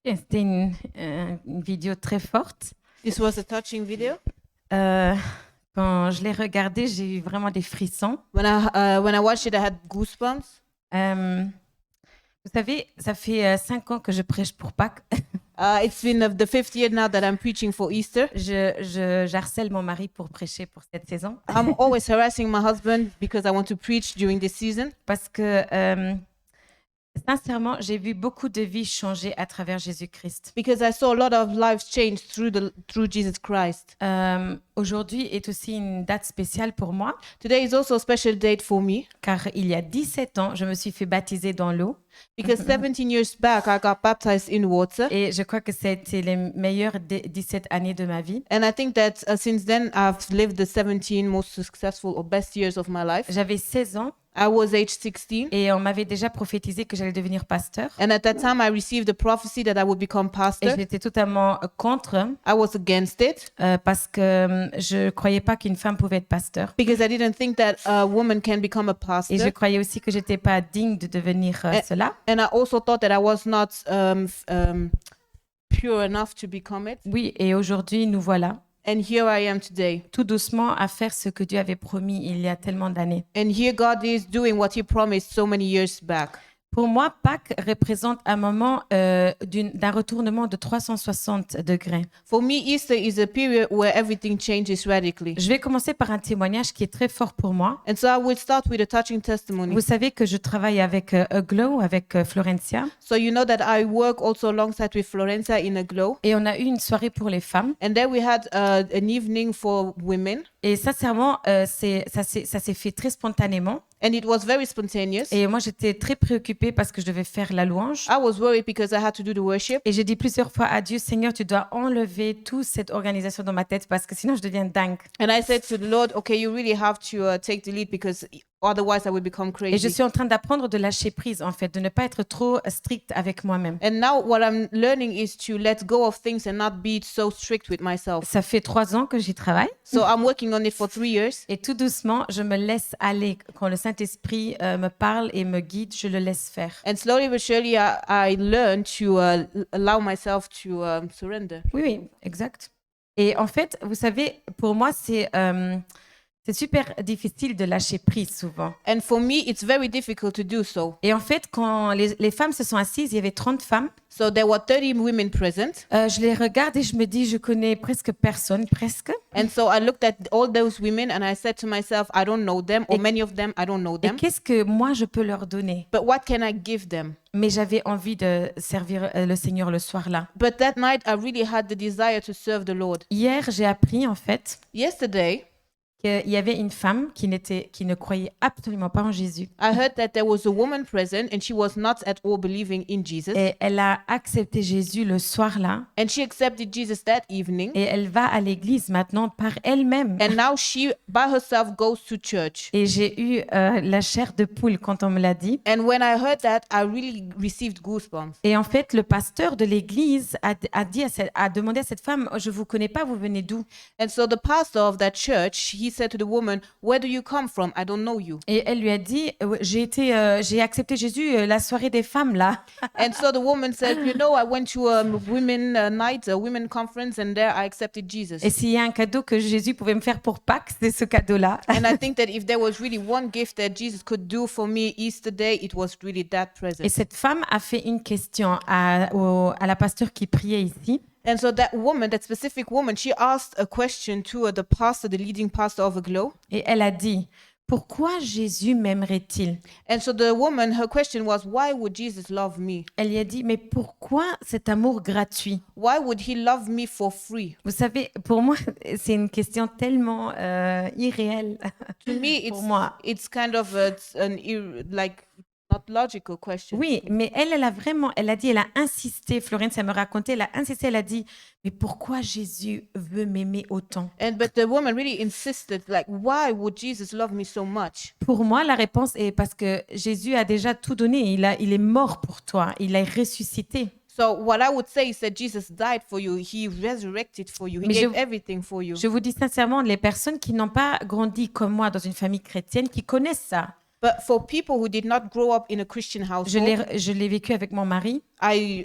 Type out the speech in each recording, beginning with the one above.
C'était une vidéo très forte. This was a touching video. Quand je l'ai regardée, j'ai eu vraiment des frissons. When I watched it, I had goosebumps. Vous savez, ça fait 5 ans que je prêche pour Pâques. It's been the 5th year now that I'm preaching for Easter. J'harcèle mon mari pour prêcher pour cette saison. I'm always harassing my husband because I want to preach during this season. Parce que sincèrement, j'ai vu beaucoup de vies changer à travers Jésus-Christ. Because I saw a lot of lives change through Jesus Christ. Aujourd'hui est aussi une date spéciale pour moi. Today is also a special date for me. Car il y a 17 ans, je me suis fait baptiser dans l'eau. Because 17 years back, I got baptized in water. Et je crois que ça a été les meilleures 17 années de ma vie. And I think that since then, I've lived the 17 most successful or best years of my life. J'avais 16 ans I was age 16. et on m'avait déjà prophétisé que j'allais devenir pasteur. And at that time, I received the prophecy that I would become Et pastor. j'étais totalement contre I was against it parce que je croyais pas qu'une femme pouvait être pasteur. because I didn't think that a woman can become a Et je pastor. croyais aussi que j'étais pas digne de devenir cela. And I also thought that I was not pure enough to become it. Oui, et aujourd'hui, nous voilà, And here I am today. tout doucement, à faire ce que Dieu avait promis il y a tellement d'années. And here God is doing what He promised so many years back. Pour moi, Pâques représente un moment d'un retournement de 360 degrés. For me, Easter is a period where everything changes radically. Je vais commencer par un témoignage qui est très fort pour moi. And so I will start with a touching testimony. Vous savez que je travaille avec Aglow, avec Florencia, So you know that I work also alongside with Florencia in Aglow. et on a eu une soirée pour les femmes. And then we had an evening for women. Et sincèrement, ça s'est fait très spontanément. And it was very spontaneous. Et moi, j'étais très préoccupée parce que je devais faire la louange. I was worried because I had to do the worship. Et j'ai dit plusieurs fois à Dieu, Seigneur, tu dois enlever toute cette organisation dans ma tête parce que sinon je deviens dingue. And I said to the Lord, okay, you really have to take the lead because otherwise I will become Et je crazy. suis en train d'apprendre de lâcher prise, en fait, de ne pas être trop stricte avec moi-même. And now what I'm learning is to let go of things and not be so strict with myself. Ça fait 3 ans que j'y travaille. So I'm working on it for 3 years. Et tout doucement, je me laisse aller. Quand le Saint-Esprit me parle et me guide, je le laisse faire. And slowly but surely, I learn to allow myself to surrender. Oui, oui, exact. Et en fait, vous savez, pour moi, c'est super difficile de lâcher prise souvent. And for me, it's very difficult to do so. Et en fait, quand les femmes se sont assises, il y avait 30 femmes. So there were 30 women present. Je les regarde et je me dis, je connais presque personne, presque. And so I looked at all those women and I said to myself, I don't know them, or many of them, I don't know Et them. qu'est-ce que moi, je peux leur donner? But what can I give them? Mais j'avais envie de servir le Seigneur le soir-là. But that night, I really had the desire to serve the Lord. Hier, j'ai appris, en fait, Yesterday, qu'il y avait une femme qui ne croyait absolument pas en Jésus. I heard that there was a woman present and she was not at all believing in Jesus. Et elle a accepté Jésus le soir-là. And she accepted Jesus that evening. Et elle va à l'église maintenant par elle-même. And now she, by herself, goes to church. Et j'ai eu la chair de poule quand on me l'a dit. And when I heard that, I really received goosebumps. Et en fait, le pasteur de l'église a demandé à cette femme, je vous connais pas, vous venez d'où? And so the pastor of that church, he said to the woman, where do you come from? I don't know you. Et elle lui a dit, j'ai accepté Jésus la soirée des femmes là. And so the woman said, you know, I went to a women night, a women conference, and there I accepted Jesus. Et s'il y a un cadeau que Jésus pouvait me faire pour Pâques, c'est ce cadeau-là. And I think that if there was really one gift that Jesus could do for me Easter Day, it was really that Et present. cette femme a fait une question à la pasteur qui priait ici. And so that woman, that specific woman, she asked a question to the pastor, the leading pastor of Aglow. Et elle a dit, pourquoi Jésus m'aimerait-il? And so the woman, her question was, why would Jesus love me? Elle lui a dit, mais pourquoi cet amour gratuit? Why would he love me for free? Vous savez, pour moi, c'est une question tellement irréelle. To me, Pour moi. it's kind of not logical question. Oui, mais elle a insisté, Florence, elle me racontait, elle a insisté, elle a dit, mais pourquoi Jésus veut m'aimer autant? But the woman really insisted, like, why would Jesus love me so much? Pour moi, la réponse est parce que Jésus a déjà tout donné. Il est mort pour toi. Il est ressuscité. So what I would say is that Jesus died for you. He resurrected for you. He Mais gave everything for you. Je vous dis sincèrement, les personnes qui n'ont pas grandi comme moi dans une famille chrétienne, qui connaissent ça, But for people who did not grow up in a Christian household, je l'ai vécu avec mon mari, I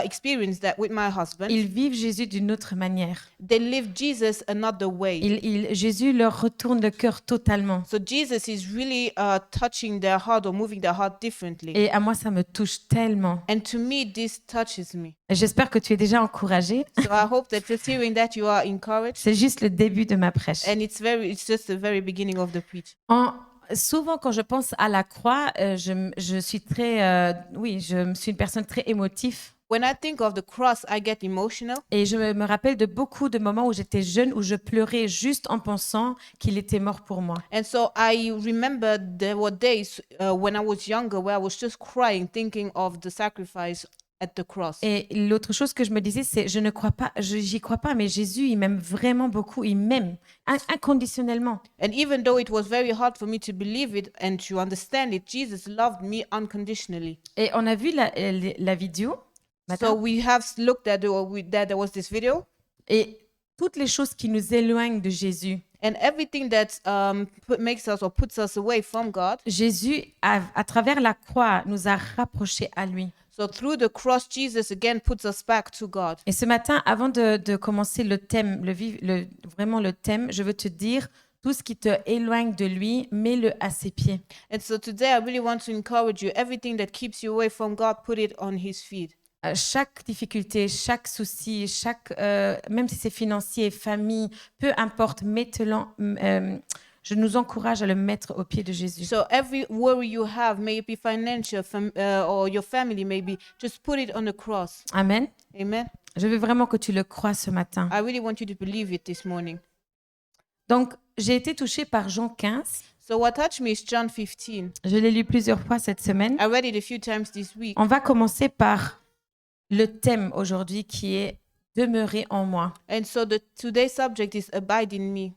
experienced that with my husband. ils vivent Jésus d'une autre manière. They live Jesus another way. Jésus leur retourne le cœur totalement. So Jesus is really touching their heart or moving their heart differently. Et à moi, ça me touche tellement. And to me, this touches me. J'espère que tu es déjà encouragé. So I hope that just hearing that you are encouraged. C'est juste le début de ma prêche. And it's just the very beginning of the preach. Souvent, quand je pense à la croix, je suis une personne très émotive. When I think of the cross, I get emotional. Et je me rappelle de beaucoup de moments où j'étais jeune, où je pleurais juste en pensant qu'il était mort pour moi. And so I remember there were days when I was younger where I was just crying, thinking of the sacrifice at the cross. Et l'autre chose que je me disais, c'est je ne crois pas, j'y crois pas, mais Jésus, il m'aime vraiment beaucoup, il m'aime inconditionnellement. And even though it was very hard for me to believe it and to understand it, Jesus loved me unconditionally. Et on a vu la vidéo So matin, we have looked at that there was this video, et toutes les choses qui nous éloignent de Jésus. and everything that makes us or puts us away from God. Jésus, à travers la croix, nous a rapprochés à lui. So through the cross, Jesus again puts us back to God. Et ce matin, avant de commencer le thème, vraiment le thème, je veux te dire, tout ce qui te éloigne de lui, mets-le à ses pieds. And so today, I really want to encourage you. Everything that keeps you away from God, put it on His feet. Chaque difficulté, chaque souci, même si c'est financier, famille, peu importe, je nous encourage à le mettre aux pieds de Jésus. So every worry you have, may it be financial or your family, maybe, just put it on the cross. Amen. Amen. Je veux vraiment que tu le crois ce matin. I really want you to believe it this morning. Donc, j'ai été touchée par Jean 15. So what touched me is John 15. Je l'ai lu plusieurs fois cette semaine. I read it a few times this week. On va commencer par le thème aujourd'hui qui est « Demeurer en moi ». And so today's subject is abide in me.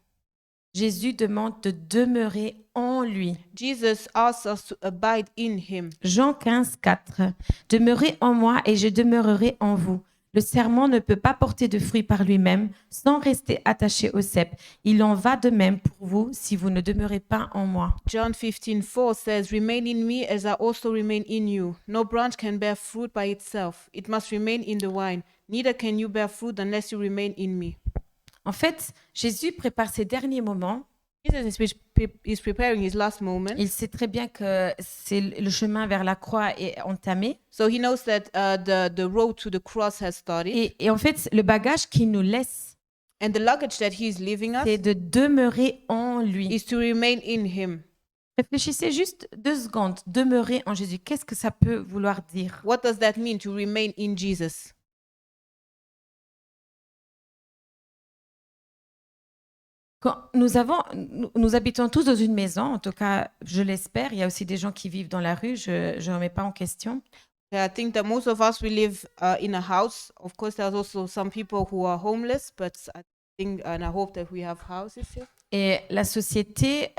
Jésus demande de demeurer en lui. Jesus asks us to abide in Him. Jean 15, 4. Demeurez en moi et je demeurerai en vous. Le serment ne peut pas porter de fruits par lui-même sans rester attaché au cep. Il en va de même pour vous si vous ne demeurez pas en moi. John 15:4 says, "Remain in me as I also remain in you. No branch can bear fruit by itself. It must remain in the vine. Neither can you bear fruit unless you remain in me." En fait, Jésus prépare ses derniers moments. Jesus is preparing his last moment. Il sait très bien que le chemin vers la croix est entamé. So he knows that the road to the cross has started. Et en fait, le bagage qu'il nous laisse, And the luggage that he is leaving us c'est de demeurer en lui. is to remain in him. Réfléchissez juste 2 secondes. Demeurer en Jésus, qu'est-ce que ça peut vouloir dire? What does that mean, to remain in Jesus? Quand nous habitons tous dans une maison, en tout cas, je l'espère. Il y a aussi des gens qui vivent dans la rue, je ne remets pas en question. I think that most of us, we live in a house. Of course, there's also some people who are homeless, but I think and I hope that we have houses here. Et la société,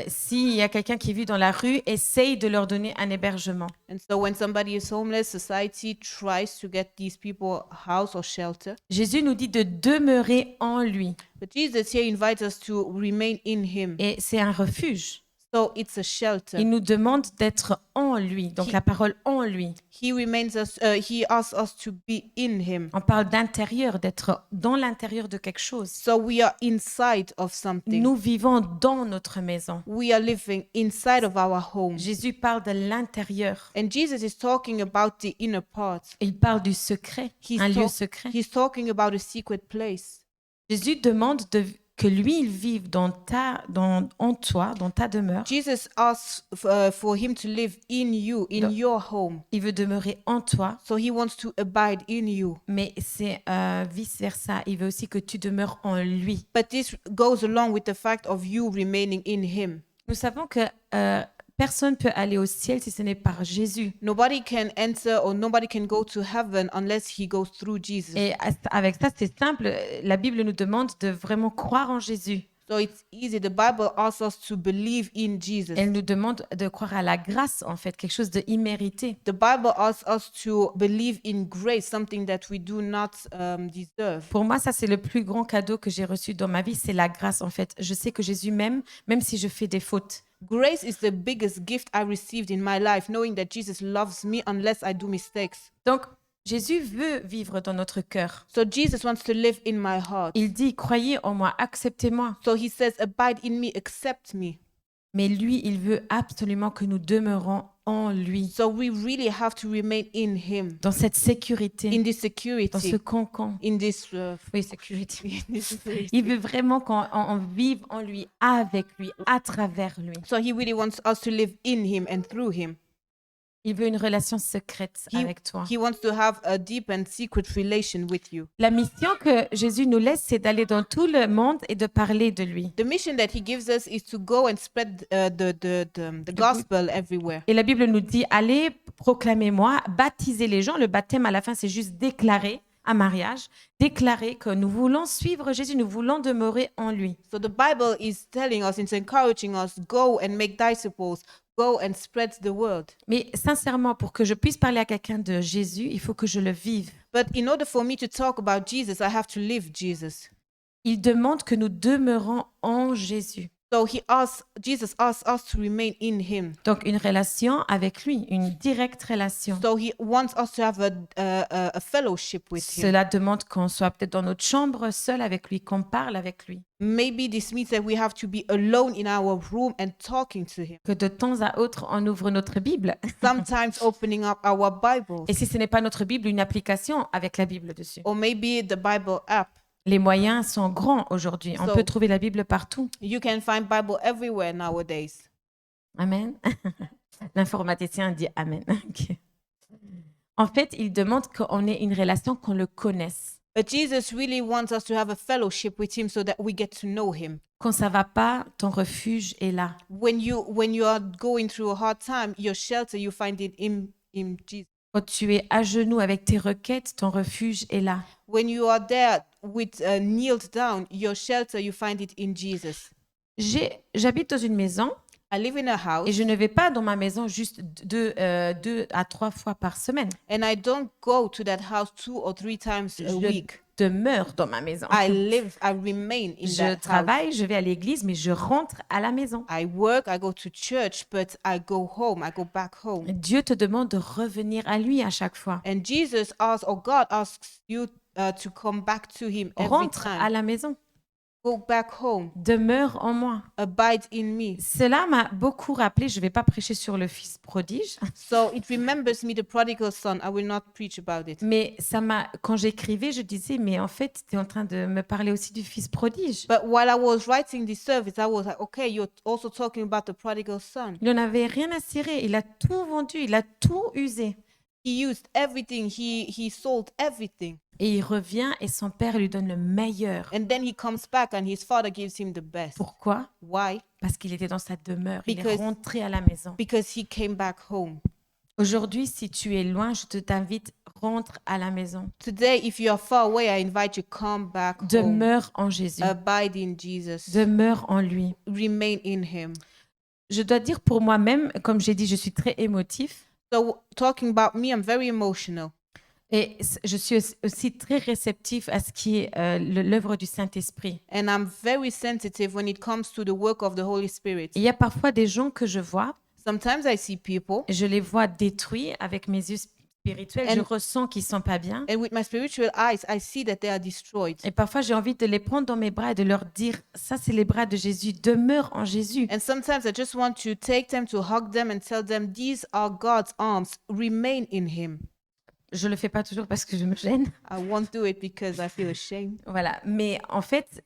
s'il y a quelqu'un qui vit dans la rue, essaye de leur donner un hébergement. And so when somebody is homeless, society tries to get these people a house or shelter. Jésus nous dit de demeurer en lui. But Jesus here invites us to remain in him. Et c'est un refuge. So it's a shelter. Il nous demande d'être en lui, donc la parole en lui. He asks us to be in him. On parle d'intérieur, d'être dans l'intérieur de quelque chose. So we are inside of something. Nous vivons dans notre maison. We are living inside of our home. Jésus parle de l'intérieur. And Jesus is talking about the inner part. Il parle du secret, un lieu secret. He's talking about a secret place. Jésus demande que lui, il vive en toi, dans ta demeure. Jesus asks for him to live in you, in your home. Il veut demeurer en toi, So he wants to abide in you. mais c'est vice-versa. Il veut aussi que tu demeures en lui. But this goes along with the fact of you remaining in him. Nous savons que personne ne peut aller au ciel si ce n'est par Jésus. Nobody can enter or nobody can go to heaven unless he goes through Jesus. Et avec ça, c'est simple. La Bible nous demande de vraiment croire en Jésus. So it's easy. The Bible asks us to believe in Jesus. Elle nous demande de croire à la grâce, en fait, quelque chose de immérité. The Bible asks us to believe in grace, something that we do not deserve. Pour moi, ça, c'est le plus grand cadeau que j'ai reçu dans ma vie, c'est la grâce, en fait. Je sais que Jésus m'aime, même si je fais des fautes. Grace is the biggest gift I received in my life, knowing that Jesus loves me unless I do mistakes. Donc, Jésus veut vivre dans notre cœur. So Jesus wants to live in my heart. Il dit, croyez en moi, acceptez-moi. So he says, abide in me, accept me. Mais lui, il veut absolument que nous demeurons en lui, So we really have to remain in him, dans cette sécurité, in this dans ce security, cocon. in this Oui, sécurité. in this place. Il veut vraiment qu'on vive en lui, avec lui, à travers lui. So he really wants us to live in him and through him. Il veut une relation secrète He, avec toi. he wants to have a deep and secret relation with you. La mission que Jésus nous laisse, c'est d'aller dans tout le monde et de parler de lui. The mission that he gives us is to go and spread the gospel everywhere. Et la Bible nous dit, allez, proclamez-moi, baptisez les gens. Le baptême, à la fin, c'est juste déclarer un mariage, déclarer que nous voulons suivre Jésus, nous voulons demeurer en lui. So the Bible is telling us, it's encouraging us, go and make disciples, go and spread the word. Mais sincèrement, pour que je puisse parler à quelqu'un de Jésus, il faut que je le vive. But in order for me to talk about Jesus, I have to live Jesus. Il demande que nous demeurons en Jésus. So Jesus asks us to remain in him. Donc une relation avec lui, une directe relation. So he wants us to have a fellowship with him. Cela demande qu'on soit peut-être dans notre chambre seul avec lui, qu'on parle avec lui, Maybe this means that we have to be alone in our room and talking to him. que de temps à autre on ouvre notre Bible. Sometimes opening up our Bibles. Et si ce n'est pas notre Bible, une application avec la Bible dessus. Or maybe the Bible app. Les moyens sont grands aujourd'hui. On So- peut trouver la Bible partout. You can find Bible everywhere nowadays. Amen. L'informaticien dit Amen. Ok. En fait, il demande qu'on ait une relation, qu'on le connaisse. But Jesus really wants us to have a fellowship with him so that we get to know him. Quand ça va pas, ton refuge est là. When you are going through a hard time, your shelter, you find it in Jesus. Quand tu es à genoux avec tes requêtes, ton refuge est là. When you are there with kneeled down, your shelter, you find it in Jesus. J'habite dans une maison I live in a house et je ne vais pas dans ma maison juste 2 à 3 fois par semaine. and I don't go to that house 2 or 3 times a Je week. demeure dans ma maison. I remain in Je that house. travaille, je vais à l'église, mais je rentre à la maison. I work, I go to church, but I go home, I go back home. Dieu te demande de revenir à lui à chaque fois. And Jesus asks, or God asks you to come back to him every Rentre à time. la maison. Go back home, Demeure en moi. abide in me. Cela m'a beaucoup rappelé, je ne vais pas prêcher sur le fils prodige, So it remembers me the prodigal son. I will not preach about it. mais quand j'écrivais, je disais, mais en fait, tu es en train de me parler aussi du fils prodige. But while I was writing this service, I was like, okay, you're also talking about the prodigal son. Il n'en avait rien à cirer, il a tout vendu, il a tout usé. He used everything, he sold everything. Et il revient et son père lui donne le meilleur. And then he comes back and his father gives him the best. Pourquoi? Why? Parce qu'il était dans sa demeure, il est Because- rentré à la maison. Because he came back home. Aujourd'hui, si tu es loin, je t'invite, rentre à la maison. Today, if you are far away, I invite you come back home. Demeure en Jésus. Abide in Jesus. Demeure en lui. Remain in him. Je dois dire pour moi-même, comme j'ai dit, je suis très émotif. So talking about me, I'm very emotional. Et je suis aussi très réceptif à ce qui est l'œuvre du Saint-Esprit. And I'm very sensitive when it comes to the work of the Holy Spirit. Il y a parfois des gens que je vois, Sometimes I see people, je les vois détruits avec mes yeux spirituels, je And- ressens qu'ils sont pas bien. and with my spiritual eyes, I see that they are destroyed. Et parfois, j'ai envie de les prendre dans mes bras et de leur dire, ça, c'est les bras de Jésus, demeure en Jésus. And sometimes I just want to take them, to hug them and tell them, these are God's arms. Remain in him. Je le fais pas toujours parce que je me gêne. I won't do it because I feel ashamed. Voilà. Mais en fait,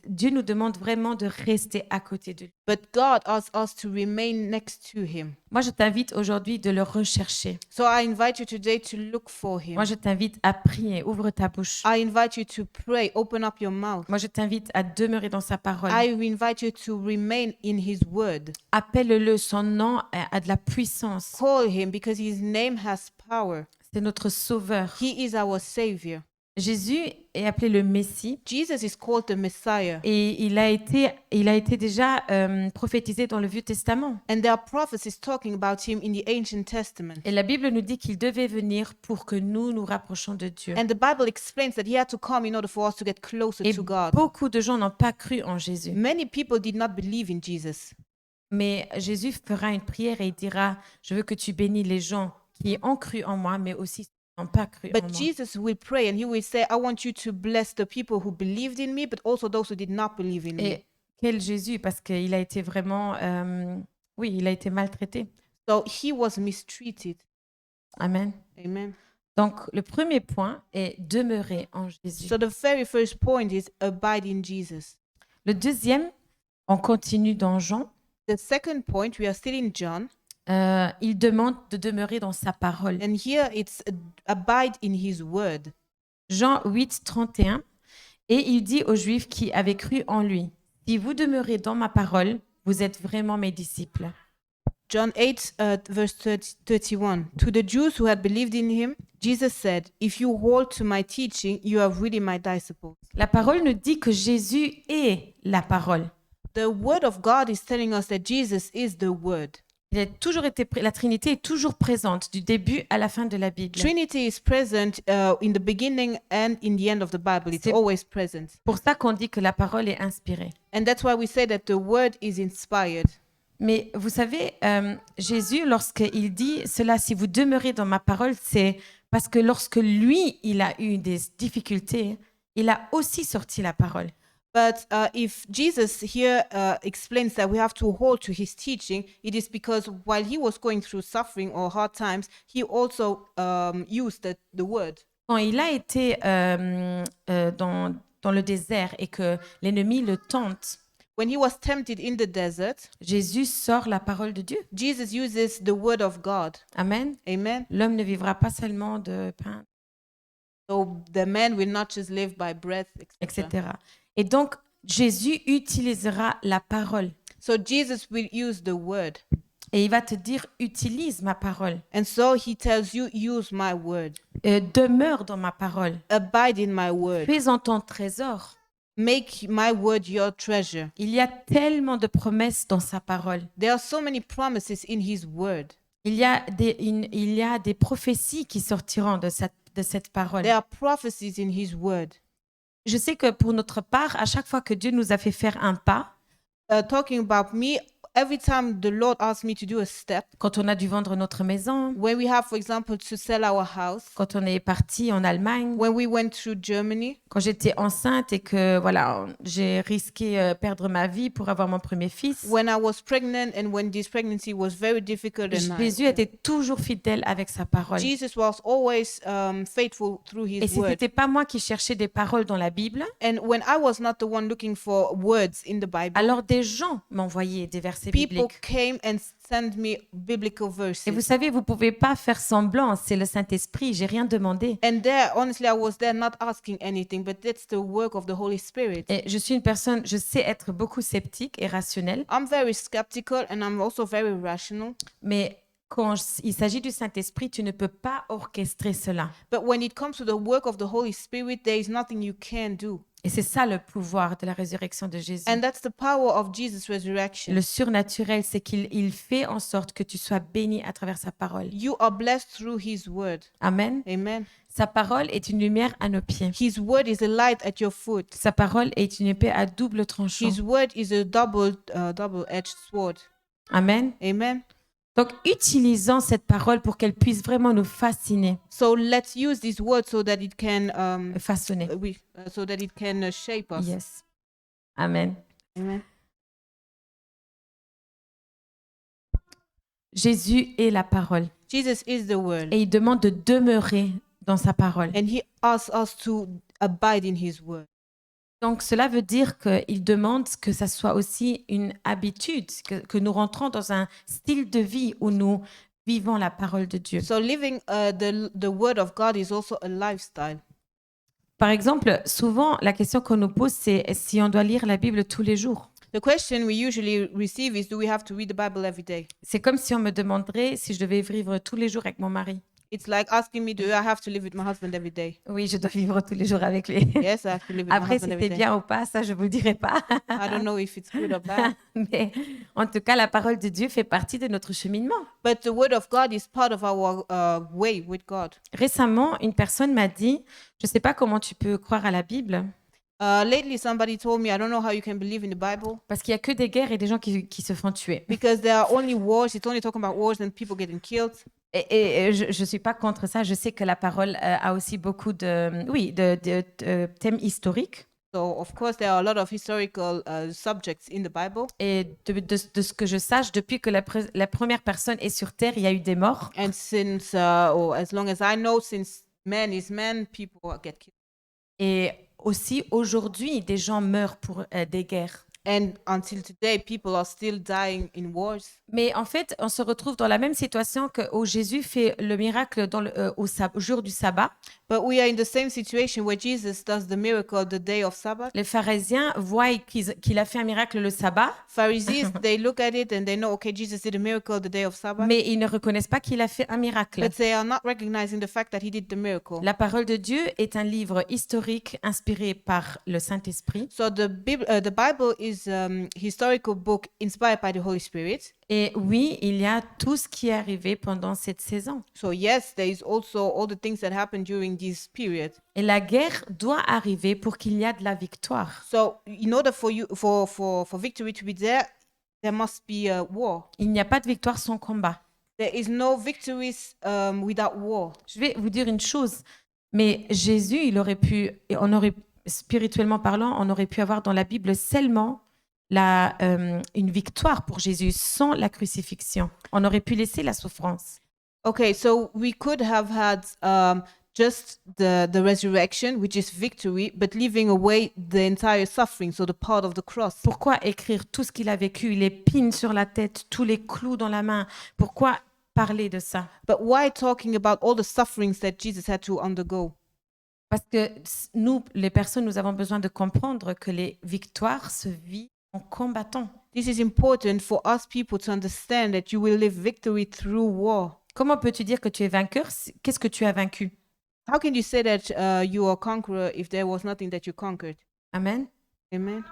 Dieu nous demande vraiment de rester à côté de lui. But God asks us to remain next to him. Moi, je t'invite aujourd'hui de le rechercher. So I invite you today to look for him. Moi, je t'invite à prier. Ouvre ta bouche. I invite you to pray, open up your mouth. Moi, je t'invite à demeurer dans sa parole. I invite you to remain in his word. Appelle-le. Son nom a de la puissance. Call him because his name has power. C'est notre sauveur. He is our savior. Jésus est appelé le Messie. Jesus is called the Messiah. Et il a été déjà prophétisé dans le Vieux Testament. And there are prophecies talking about him in the Ancient Testament. Et la Bible nous dit qu'il devait venir pour que nous nous rapprochions de Dieu. And the Bible explains that he had to come in order for us to get closer Et to God. beaucoup de gens n'ont pas cru en Jésus. Many people did not believe in Jesus. Mais Jésus fera une prière et il dira, je veux que tu bénis les gens qui ont cru en moi, mais aussi ceux qui n'ont pas cru en But moi. Jesus will pray and he will say, I want you to bless the people who believed in me, but also those who did not believe in me. Et quel Jésus, parce qu'il a été vraiment, oui, il a été maltraité. So he was mistreated. Amen. Amen. Donc, le premier point est demeurer en Jésus. So the very first point is abide in Jesus. Le deuxième, on continue dans Jean. The second point, we are still in John. il demande de demeurer dans sa parole. And here it's abide in his word. Jean 8, 31. Et il dit aux Juifs qui avaient cru en lui, « Si vous demeurez dans ma parole, vous êtes vraiment mes disciples. » John 8, verse 31. To the Jews who had believed in him, Jesus said, If you hold to my teaching, you are really my disciples. La parole nous dit que Jésus est la parole. The word of God is telling us that Jesus is the word. La Trinité est toujours présente du début à la fin de la Bible. Trinity is present in the beginning and in the end of the Bible. It's C'est- always present. Pour ça qu'on dit que la parole est inspirée. And that's why we say that the word is inspired. Mais vous savez, Jésus, lorsqu'il dit cela, si vous demeurez dans ma parole, c'est parce que lorsque lui, il a eu des difficultés, il a aussi sorti la parole. But if Jesus here explains that we have to hold to his teaching, it is because while he was going through suffering or hard times, he also used the word. Quand il a été dans le désert et que l'ennemi le tente, When he was tempted in the desert, Jésus sort la parole de Dieu. Jesus uses the word of God. Amen. Amen. L'homme ne vivra pas seulement de pain, So the man will not just live by breath, etc. etc. Et donc, Jésus utilisera la parole. So Jesus will use the word. Et il va te dire, utilise ma parole. And so he tells you, use my word. Demeure dans ma parole. Abide in my word. Fais-en ton trésor. Make my word your treasure. Il y a tellement de promesses dans sa parole. There are so many promises in his word. Il y a des prophéties qui sortiront de cette parole. There are prophecies in his word. Je sais que pour notre part, à chaque fois que Dieu nous a fait faire un pas, Talking about me, every time the Lord asks me to do a step, quand on a dû vendre notre maison, when we have, for example, to sell our house, quand on est parti en Allemagne, when we went through Germany, quand j'étais enceinte et que voilà, j'ai risqué perdre ma vie pour avoir mon premier fils, when I was pregnant, and when this pregnancy was very difficult, and Jésus était toujours fidèle avec sa parole. Jesus was always faithful through Et his ce word. n'était pas moi qui cherchais des paroles dans la Bible, And when I was not the one looking for words in the Bible, alors des gens m'envoyaient des versets people bibliques. came and sent me biblical verses. Et vous savez, vous pouvez pas faire semblant, c'est le Saint-Esprit, j'ai rien demandé. And there, honestly, I was there not asking anything, but that's the work of the Holy Spirit. Et je suis une personne, je sais être beaucoup sceptique et rationnelle, I'm very skeptical and I'm also very rational. mais quand il s'agit du Saint-Esprit, tu ne peux pas orchestrer cela. But when it comes to the work of the Holy Spirit, there is nothing you can do. Et c'est ça le pouvoir de la résurrection de Jésus. And that's the power of Jesus' resurrection. Le surnaturel, c'est qu'il fait en sorte que tu sois béni à travers sa parole. You are blessed through his word. Amen. Amen. Sa parole est une lumière à nos pieds. His word is a light at your foot. Sa parole est une épée à double tranchant. His word is a double-edged sword. Amen. Amen. Donc, utilisons cette parole pour qu'elle puisse vraiment nous fasciner, So let's use this word so that it can façonner. shape us. Yes. Amen. Amen. Jésus est la parole Jesus is the word, et il demande de demeurer dans sa parole. and he asks us to abide in his word. Donc, cela veut dire qu'il demande que ça soit aussi une habitude, que nous rentrons dans un style de vie où nous vivons la parole de Dieu. So living the word of God is also a lifestyle. Par exemple, souvent, la question qu'on nous pose, c'est si on doit lire la Bible tous les jours. The question we usually receive is, do we have to read the Bible every day? C'est comme si on me demanderait si je devais vivre tous les jours avec mon mari. It's like asking me, do I have to live with my husband every day? Oui, je dois vivre tous les jours avec lui. Yes, I have to live with my Après, si husband every c'est day. bien ou pas, ça, je vous le dirai pas. I don't know if it's good or bad. Mais en tout cas, la parole de Dieu fait partie de notre cheminement. But the word of God is part of our way with God. Récemment, une personne m'a dit, je ne sais pas comment tu peux croire à la Bible, Lately, somebody told me, I don't know how you can believe in the Bible parce qu'il n'y a que des guerres et des gens qui se font tuer. because there are only wars. It's only talking about wars and people getting killed. Et je ne suis pas contre ça. Je sais que la parole a aussi beaucoup de thèmes historiques. So, of course, there are a lot of historical subjects in the Bible. Et de ce que je sache, depuis que la première personne est sur Terre, il y a eu des morts. And since, or as long as I know, since man is man, people get killed. Et aussi, aujourd'hui, des gens meurent pour des guerres. And until today, people are still dying in wars. Mais en fait, on se retrouve dans la même situation que où Jésus fait le miracle au jour du sabbat. But we are in the same situation where Jesus does the miracle the day of Sabbath. Les pharisiens voient qu'il a fait un miracle le sabbat, Pharisees, they look at it and they know, okay, Jesus did a miracle the day of Sabbath. mais ils ne reconnaissent pas qu'il a fait un miracle. But they are not recognizing the fact that he did the miracle. La parole de Dieu est un livre historique inspiré par le Saint-Esprit. So the Bible is historical book inspired by the Holy Spirit. Et oui, il y a tout ce qui est arrivé pendant cette saison. So yes, there is also all the things that happened during this period. Et la guerre doit arriver pour qu'il y ait de la victoire. So in order for victory to be there must be a war. Il n'y a pas de victoire sans combat. There is no victories without war. Je vais vous dire une chose, mais Jésus, spirituellement parlant, on aurait pu avoir dans la Bible seulement une victoire pour Jésus sans la crucifixion. On aurait pu laisser la souffrance. Okay, so we could have had just the resurrection, which is victory, but leaving away the entire suffering, so the part of the cross. Pourquoi écrire tout ce qu'il a vécu, les pines sur la tête, tous les clous dans la main? Pourquoi parler de ça? But why talking about all the sufferings that Jesus had to undergo? Parce que nous, les personnes, nous avons besoin de comprendre que les victoires se vivent en combattant. This is important for us people to understand that you will live victory through war. Comment peux-tu dire que tu es vainqueur? Qu'est-ce que tu as vaincu? How can you say that you are a conqueror if there was nothing that you conquered? Amen. Amen.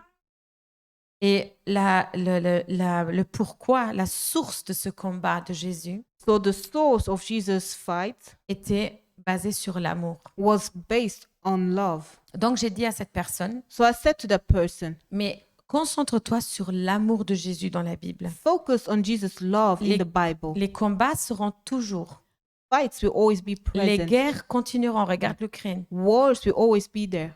Et le pourquoi, la source de ce combat de Jésus So the source of Jesus' fight était basée sur l'amour. was based on love. Donc j'ai dit à cette personne, So I said to that person, mais concentre-toi sur l'amour de Jésus dans la Bible. focus on Jesus' love in Les- the Bible. Les combats seront toujours. Fights will always be Les present. guerres continueront. Regarde l'Ukraine. Wars will always be there.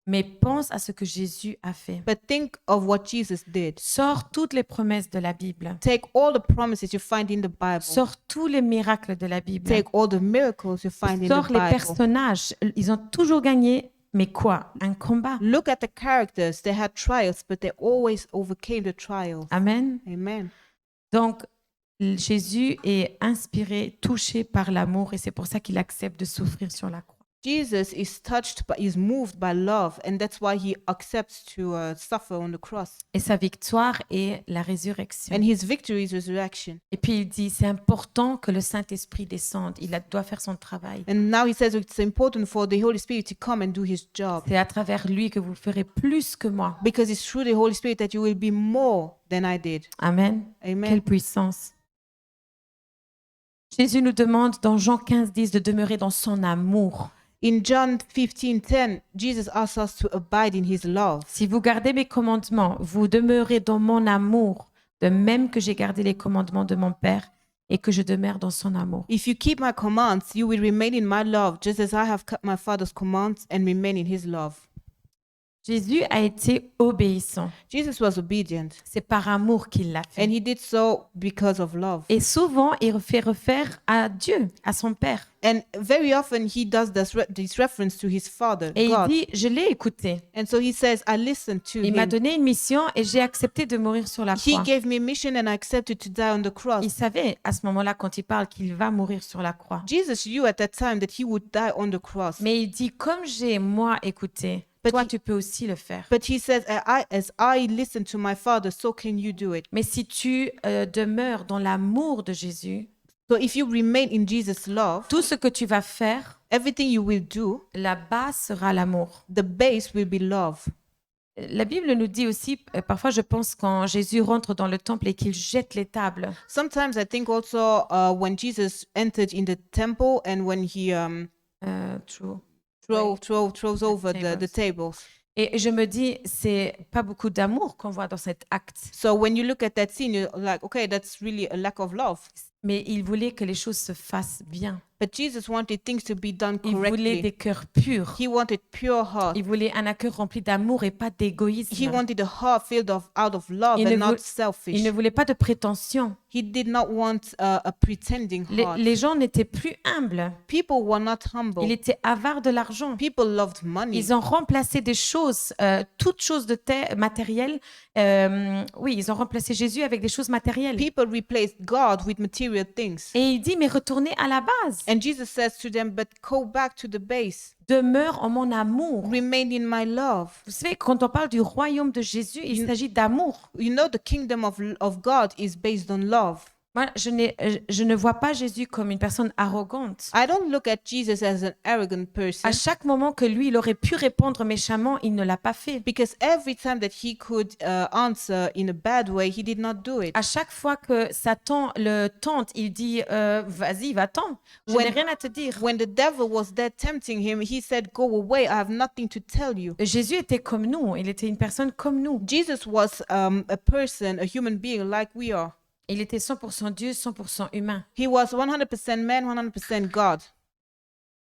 Mais pense à ce que Jésus a fait. But think of what Jesus did. Sors toutes les promesses de la Bible. Take all the promises you find in the Bible. Sors tous les miracles de la Bible. Take all the miracles you find in Sors the les Bible. personnages. Ils ont toujours gagné. Mais quoi? Un combat. Look at the characters. They had trials, but they always overcame the trials. Amen. Amen. Donc, Jésus est inspiré, touché par l'amour et c'est pour ça qu'il accepte de souffrir sur la croix. Jesus is moved by love, and that's why he accepts to suffer on the cross. Et sa victoire est la résurrection. And his victory is resurrection. Et puis il dit, c'est important que le Saint-Esprit descende. Doit faire son travail. And now he says it's important for the Holy Spirit to come and do his job. C'est à travers lui que vous ferez plus que moi. Because it's through the Holy Spirit that you will be more than I did. Amen. Amen. Quelle puissance. Jésus nous demande dans Jean 15:10 de demeurer dans son amour. In John 15:10, Jesus asks us to abide in his love. Si vous gardez mes commandements, vous demeurez dans mon amour, de même que j'ai gardé les commandements de mon Père et que je demeure dans son amour. If you keep my commands, you will remain in my love, just as I have kept my Father's commands and remain in his love. Jésus a été obéissant. Jesus was obedient, C'est par amour qu'il l'a fait. and he did so because of love. Et souvent, il fait référence à Dieu, à son Père. And very often he does this reference to his Father, Et il God. dit, je l'ai écouté. And so he says, I listened to Il m'a him. donné une mission et j'ai accepté de mourir sur la He croix. gave me a mission and I accepted to die on the cross. Il savait à ce moment-là, quand il parle, qu'il va mourir sur la croix. Jesus knew at that time that he would die on the cross. Mais il dit, comme j'ai moi écouté, But toi he- tu peux aussi le faire. But he says, as I listened to my Father, so can you do it. Mais si tu demeures dans l'amour de Jésus, So if you remain in Jesus' love, tout ce que tu vas faire, everything you will do, la base sera l'amour. the base will be love. La Bible nous dit aussi, parfois je pense quand Jésus rentre dans le temple et qu'il jette les tables, Sometimes I think also when Jesus entered in the temple and when he true. throws over the tables. Et je me dis, c'est pas beaucoup d'amour qu'on voit dans cet acte. So when you look at that scene, you're like, okay, that's really a lack of love. Mais il voulait que les choses se fassent bien. But Jesus wanted things to be done Il voulait correctly. des cœurs purs. He wanted pure heart. Il voulait un cœur rempli d'amour et pas He d'égoïsme. wanted a heart filled out of love Il ne and not vou- Il selfish. ne voulait pas de prétention. He did not want a pretending heart. Les gens n'étaient plus humbles. People were not humble. Il était avare de l'argent. People loved money. Ils ont remplacé des choses, toutes choses de terre matérielles. Oui, ils ont remplacé Jésus avec des choses matérielles. People replaced God with material things. Et il dit, mais retournez à la base. And Jesus says to them, but go back to the base. Demeure en mon amour. Remain in my love. Vous savez, quand on parle du royaume de Jésus, il s'agit d'amour. You know, the kingdom of God is based on love. Moi, je ne vois pas Jésus comme une personne arrogante. I don't look at Jesus as an arrogant person, À chaque moment que lui, il aurait pu répondre méchamment, il ne l'a pas fait. because every time that he could answer in a bad way, he did not do it. À chaque fois que Satan le tente, il dit vas-y, va-t'en. Je When- n'ai rien à te dire. When the devil was there tempting him, he said, go away, I have nothing to tell you. Jésus était comme nous. Il était une personne comme nous. Jesus was a person, a human being like we are. Il était 100% Dieu, 100% humain. He was 100% man, 100% God.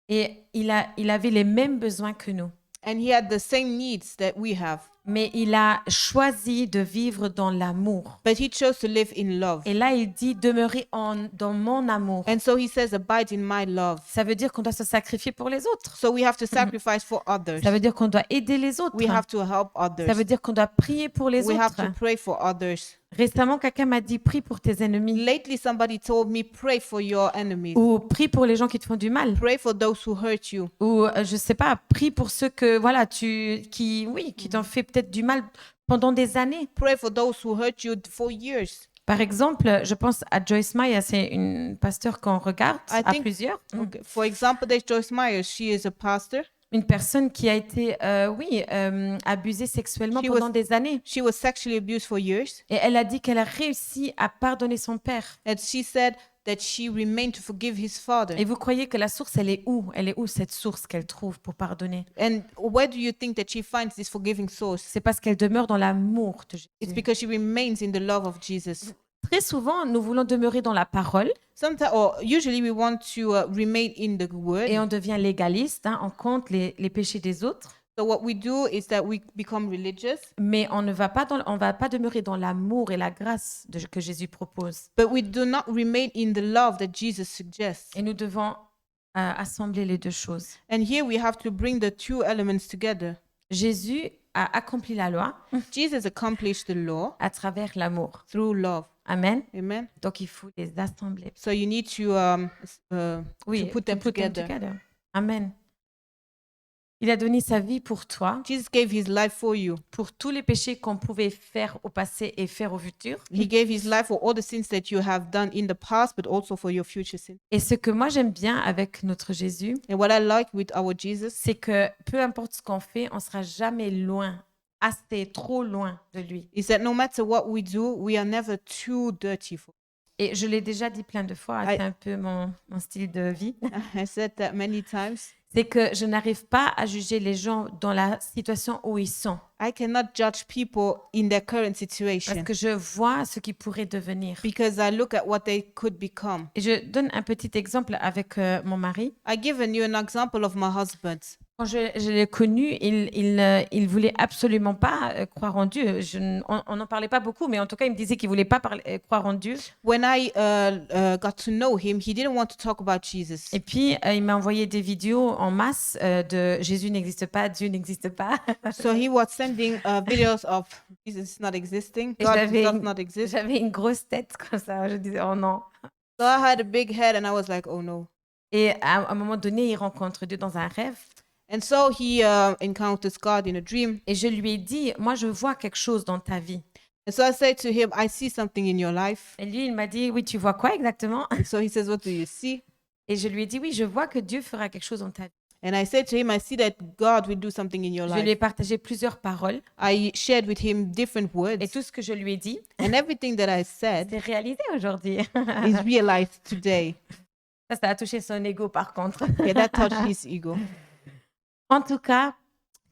Et il avait les mêmes besoins que nous. And he had the same needs that we have. Mais il a choisi de vivre dans l'amour. But he chose to live in love. Et là, il dit demeurer dans mon amour. And so he says, abide in my love. Ça veut dire qu'on doit se sacrifier pour les autres. So we have to sacrifice for others. Ça veut dire qu'on doit aider les autres. We have to help others. Ça veut dire qu'on doit prier pour les We have to autres. pray for others. Récemment, quelqu'un m'a dit prie pour tes ennemis Lately, somebody told me, pray for your enemies. ou prie pour les gens qui te font du mal Pray for those who hurt you. ou je sais pas, prie pour ceux que voilà, qui t'ont fait peut-être du mal pendant des années. Pray for those who hurt you for years. Par exemple, je pense à Joyce Meyer, c'est une pasteur qu'on regarde I à think- plusieurs. Okay. For example, there's Joyce Myers. She is a pastor. Une personne qui a été, abusée sexuellement She pendant was- des années. She was sexually abused for years. Et elle a dit qu'elle a réussi à pardonner son père. And she said that she remained to forgive his father. Et vous croyez que la source, elle est où? Elle est où cette source qu'elle trouve pour pardonner? And where do you think that she finds this forgiving source? C'est parce qu'elle demeure dans l'amour de It's Jésus. because she remains in the love of Jesus. Très souvent, nous voulons demeurer dans la parole Sometimes, or usually, we want to remain in the word. et on devient légaliste, hein, on compte les péchés des autres, So what we do is that we become religious, mais on va pas demeurer dans l'amour et la grâce que Jésus propose. but we do not remain in the love that Jesus suggests. Et nous devons assembler les deux choses. And here we have to bring the two elements together. Jésus a accompli la loi Jesus accomplished the law à travers l'amour. through love. Amen. Amen. Donc il faut les assembler. So you need to Oui, put them together. Amen. Il a donné sa vie pour toi, Jesus gave his life for you. pour tous les péchés qu'on pouvait faire au passé et faire au futur. He gave his life for all the sins that you have done in the past, but also for your future sins. Et ce que moi j'aime bien avec notre Jésus, And what I like with our Jesus c'est que peu importe ce qu'on fait, on sera jamais loin, assez, trop loin de lui. is that no matter what we do, we are never too dirty for. Et je l'ai déjà dit plein de fois, c'est un peu mon style de vie, I said that many times. c'est que je n'arrive pas à juger les gens dans la situation où ils sont, I cannot judge people in their current parce situation que je vois ce qu'ils pourraient devenir. because I look at what they could become. Et je donne un petit exemple avec mon mari. I given you an example of my husband. Quand je l'ai connu, il voulait absolument pas croire en Dieu. On n'en parlait pas beaucoup, mais en tout cas, il me disait qu'il voulait pas croire en Dieu. When I got to know him, he didn't want to talk about Jesus. Et puis, il m'a envoyé des vidéos en masse de Jésus n'existe pas, Dieu n'existe pas. So he was sending videos of Jesus not existing, Et God j'avais does une- not exist. J'avais une grosse tête comme ça. Je disais, oh non. So I had a big head and I was like, oh no. Et à un moment donné, il rencontre Dieu dans un rêve. And so he encounters God in a dream. Et je lui ai dit, moi, je vois quelque chose dans ta vie. And so I said to him, I see something in your life. Et lui, il m'a dit, oui, tu vois quoi exactement? And so he says, what do you see? Et je lui ai dit, oui, je vois que Dieu fera quelque chose dans ta vie. And I said to him, I see that God will do something in your Je lui ai life. partagé plusieurs paroles. I shared with him different Et words. tout ce que je lui ai dit, And everything that I said c'est réalisé aujourd'hui. is realized today. Ça a touché son ego, par contre. Yeah, that touched his ego. En tout cas,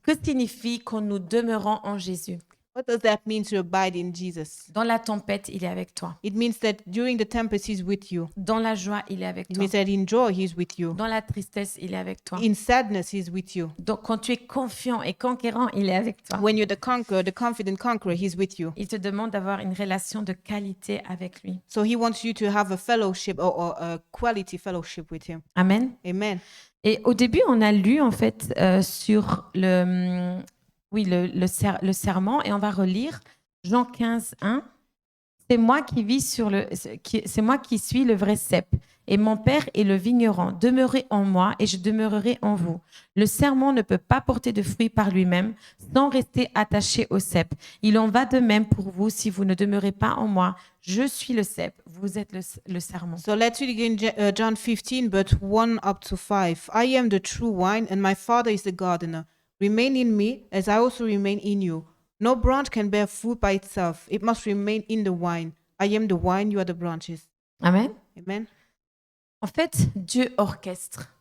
que signifie quand nous demeurons en Jésus? What does that mean to abide in Jesus? Dans la tempête, il est avec toi. It means that during the tempest, he's with you. Dans la joie, il est avec It toi. means that in joy, he's with you. Dans la tristesse, il est avec toi. In sadness, he's with you. Donc, quand tu es confiant et conquérant, il est avec toi. When you're the conqueror, the confident conqueror, he's with you. Il te demande d'avoir une relation de qualité avec lui. So he wants you to have a fellowship or a quality fellowship with him. Amen. Amen. Et au début, on a lu en fait sur le serment et on va relire Jean 15, 1. C'est moi qui suis le vrai cep et mon Père est le vigneron. Demeurez en moi et je demeurerai en vous. Le serment ne peut pas porter de fruits par lui-même sans rester attaché au cep. Il en va de même pour vous si vous ne demeurez pas en moi. Je suis le cep, vous êtes le serment. So let's read again John 15, but 1 up to 5. I am the true wine, and my Father is the gardener. Remain in me, as I also remain in you. No branch can bear fruit by itself. It must remain in the vine. I am the vine, you are the branches. Amen. Amen. En fait, Dieu orchestre.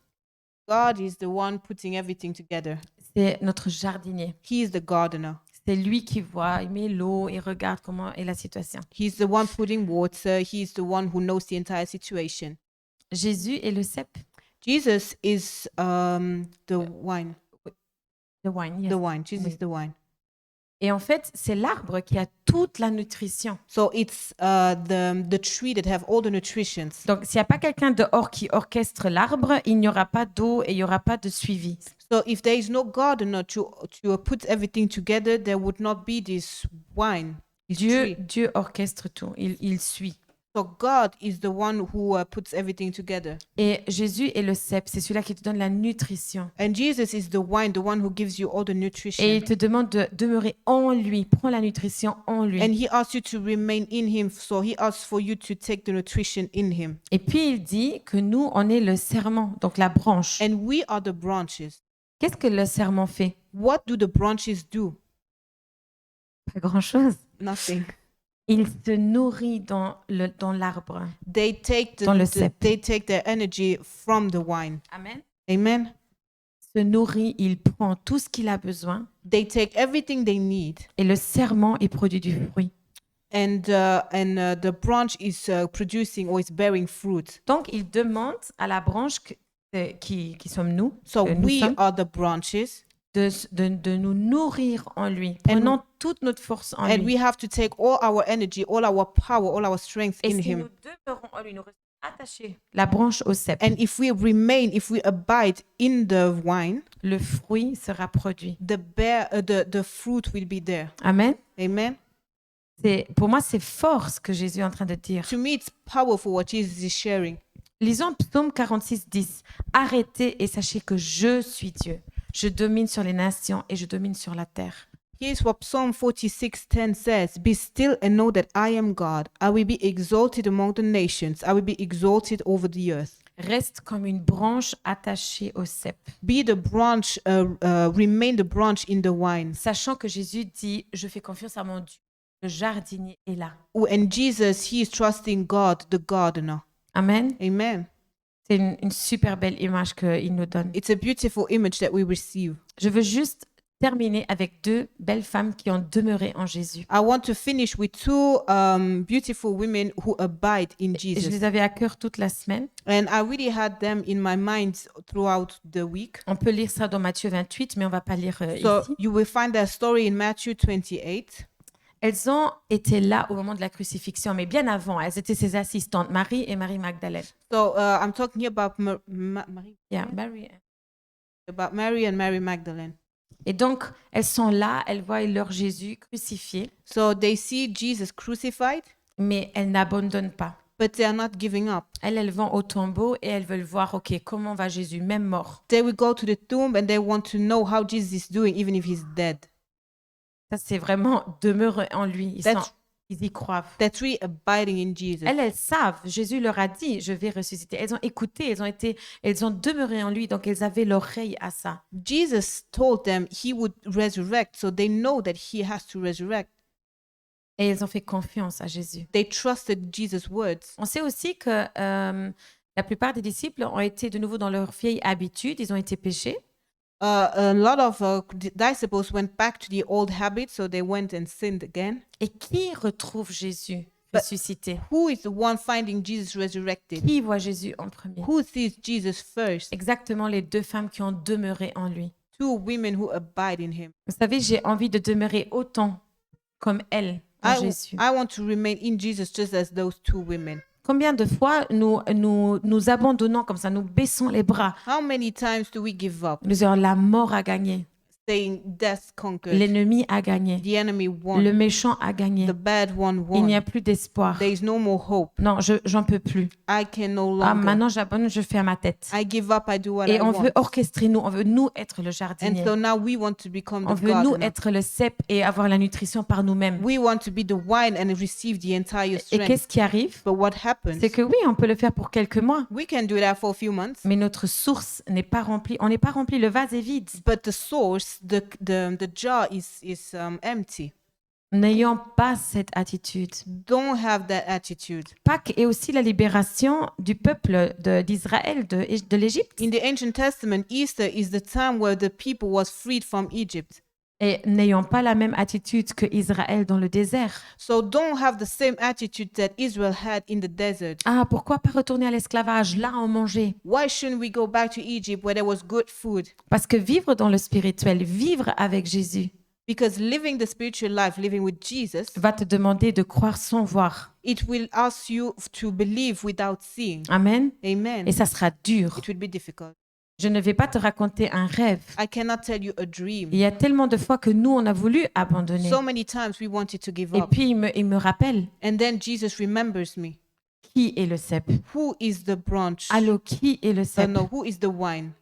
God is the one putting everything together. C'est notre jardinier. He is the gardener. C'est lui qui voit, il met l'eau et regarde comment est la situation. He's the one putting water. He's the one who knows the entire situation. Jésus est le cep. Jesus is the wine. The wine, yes. The wine. Jesus Oui. is the wine. Et en fait, c'est l'arbre qui a toute la nutrition. So it's the tree that have all the nutritions. Donc, s'il n'y a pas quelqu'un dehors qui orchestre l'arbre, il n'y aura pas d'eau et il n'y aura pas de suivi. So if there is no gardener to put everything together, there would not be this wine. This tree. Dieu orchestre tout, il suit. So God is the one who puts everything together. Et Jésus est le cep, c'est celui-là qui te donne la nutrition. And Jesus is the wine, the one who gives you all the nutrition. Et il te demande de demeurer en lui, prends la nutrition en lui. And he asks you to remain in him. So he asks for you to take the nutrition in him. Et puis il dit que nous, on est le serment, donc la branche. And we are the branches. Qu'est-ce que le serment fait? What do the branches do? Pas grand-chose. Nothing. Il se nourrit dans l'arbre. They take Dans le cep. they take their energy from the wine. Amen. Amen. Il se nourrit, il prend tout ce qu'il a besoin. They take everything they need. Et le serment, il produit du fruit. And the branch is producing or is bearing fruit. Donc, il demande à la branche qui sommes nous, So que nous we sommes, are the branches, de nous nourrir en lui, prenant toute notre force en and lui. we have to take all our energy, all our power, all our strength Et in si him. nous demeurons en lui, nous restons attachés, la branche au cep, And if we remain, if we abide in the wine, le fruit sera produit. the fruit will be there. Amen. Amen. Pour moi, c'est fort ce que Jésus est en train de dire. To me, it's powerful what Jesus is sharing. Lisons Psaume 46, 10. Arrêtez et sachez que je suis Dieu. Je domine sur les nations et je domine sur la terre. Here's what Psalm 46:10 says: Be still and know that I am God. I will be exalted among the nations. I will be exalted over the earth. Reste comme une branche attachée au cep. Be the branch, remain the branch in the wine. Sachant que Jésus dit, je fais confiance à mon Dieu. Le jardinier est là. Oh, and Jesus, he is trusting God, the gardener. Amen. Amen. C'est une super belle image qu'il nous donne. It's a beautiful image that we receive. Je veux juste terminer avec deux belles femmes qui ont demeuré en Jésus. I want to finish with two beautiful women who abide in Et je Jesus. les avais à cœur toute la semaine. And I really had them in my mind throughout the week. On peut lire ça dans Matthieu 28, mais on va pas lire So ici. you will find that story in Matthew 28. Elles ont été là au moment de la crucifixion, mais bien avant. Elles étaient ses assistantes, Marie et Marie Magdalène. So I'm talking about Mary, Yeah, Mary. Mary and Mary Magdalene. Et donc, elles sont là, elles voient leur Jésus crucifié, So they see Jesus crucified, mais elles n'abandonnent pas. but they are not giving up. Elles vont au tombeau et elles veulent voir, OK, comment va Jésus, même mort. They will go to the tomb and they want to know how Jesus is doing, even if he's dead. Ça, c'est vraiment demeurer en lui. That's- Ils y croient. That's really abiding in Jesus. Elles savent, Jésus leur a dit, je vais ressusciter. Elles ont écouté, elles ont demeuré en lui, donc elles avaient l'oreille à ça. Jesus told them he would resurrect, so they know that he has to resurrect. Et elles ont fait confiance à Jésus. They trusted Jesus' words. On sait aussi que la plupart des disciples ont été de nouveau dans leur vieille habitude, ils ont été péchés. A lot of disciples went back to the old habits, so they went and sinned again. Et qui retrouve Jésus But- ressuscité? Who is the one finding Jesus resurrected? Qui voit Jésus en premier? Who sees Jesus first? Exactement les deux femmes qui ont demeuré en lui. Two women who abide in him. Vous savez, j'ai envie de demeurer autant comme elle en Jésus. I want to remain in Jesus just as those two women. Combien de fois nous abandonnons comme ça, nous baissons les bras, How many times do we give up, nous disons la mort a gagné, saying death conquered, l'ennemi a gagné, the enemy le won, méchant a gagné, the bad one il n'y a won, plus d'espoir. there is no more hope, Non, j'en peux plus. I can no Ah, longer, maintenant j'abandonne, je fais à ma tête. I give up, I do what Et I on want. veut orchestrer nous, on veut nous être le And jardinier. so now we want to become On the veut nous gardener. être le cep et avoir la nutrition par nous-mêmes. We want to be the wine and receive the entire Et strength. qu'est-ce qui arrive? But what happens? C'est que oui, on peut le faire pour quelques mois, We can do that for a few months, mais notre source n'est pas remplie. On n'est pas rempli, le vase est vide. but the source, the jar is empty. N'ayons pas cette attitude. Don't have that attitude. Pâques est aussi la libération du peuple d'Israël, de l'Égypte. In the ancient Testament, Easter is the time where the people was freed from Egypt. Et n'ayons pas la même attitude que Israël dans le désert. So don't have the same attitude that Israel had in the desert. Ah, pourquoi pas retourner à l'esclavage? Là, on mangeait. Why shouldn't we go back to Egypt where there was good food? Parce que vivre dans le spirituel, vivre avec Jésus, Because living the spiritual life, living with Jesus, va te demander de croire sans voir. it will ask you to believe without seeing. Amen. Amen. Et ça sera dur. It will be difficult. Je ne vais pas te raconter un rêve. I cannot tell you a dream. Il y a tellement de fois que nous, on a voulu abandonner. So many times we wanted to give Et up. puis, il me rappelle, And then Jesus remembers me. qui est le cep? Who is the branch? Allô, qui est le cep? No, who is the wine?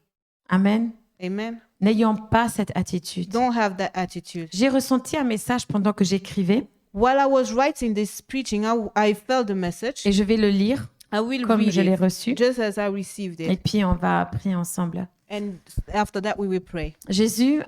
Amen. Amen. N'ayons pas cette attitude. Don't have that attitude. J'ai ressenti un message pendant que j'écrivais While I was writing this preaching, I felt the message. et je vais le lire I will comme read je l'ai it reçu just as I received et it. puis on va prier ensemble. And after that, we will pray. Jésus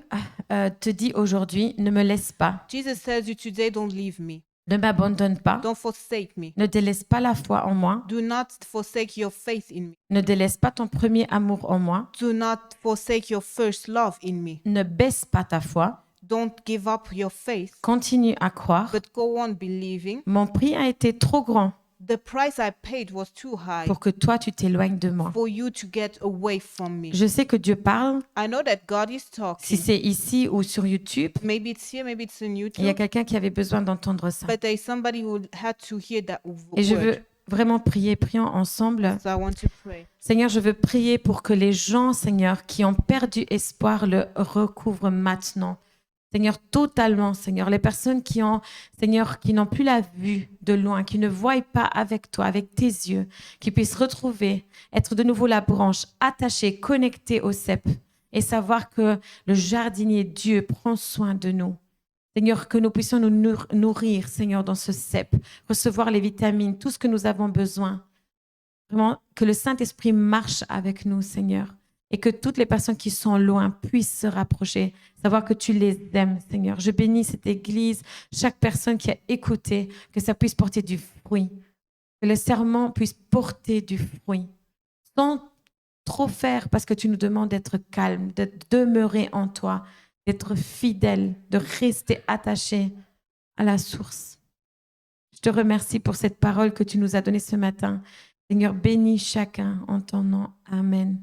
te dit aujourd'hui, ne me laisse pas, Jesus says you today, don't leave me. ne m'abandonne pas, Don't forsake me. ne délaisse pas la foi en moi, Do not forsake your faith in me. ne délaisse pas ton premier amour en moi, Do not forsake your first love in me. ne baisse pas ta foi, Don't give up your faith, continue à croire. but go on believing. Mon prix a été trop grand The price I paid was too high pour que toi tu t'éloignes de moi. for you to get away from me. Je sais que Dieu parle, I know that God is si talking. c'est ici ou sur YouTube, Maybe it's here, maybe it's on il y a YouTube, quelqu'un qui avait besoin d'entendre ça. but there is somebody who had to hear that Et je word. veux vraiment prier, prions ensemble. So I want to pray. Seigneur, je veux prier pour que les gens, Seigneur, qui ont perdu espoir, le recouvrent maintenant. Seigneur, totalement, Seigneur. Les personnes qui ont, Seigneur, qui n'ont plus la vue de loin, qui ne voient pas avec toi, avec tes yeux, qui puissent retrouver, être de nouveau la branche, attachée, connectée au cep et savoir que le jardinier Dieu prend soin de nous. Seigneur, que nous puissions nous nourrir, Seigneur, dans ce cep, recevoir les vitamines, tout ce que nous avons besoin. Vraiment, que le Saint-Esprit marche avec nous, Seigneur, et que toutes les personnes qui sont loin puissent se rapprocher, savoir que tu les aimes, Seigneur. Je bénis cette Église, chaque personne qui a écouté, que ça puisse porter du fruit, que le serment puisse porter du fruit, sans trop faire, parce que tu nous demandes d'être calme, de demeurer en toi, d'être fidèle, de rester attaché à la source. Je te remercie pour cette parole que tu nous as donnée ce matin. Seigneur, bénis chacun en ton nom. Amen.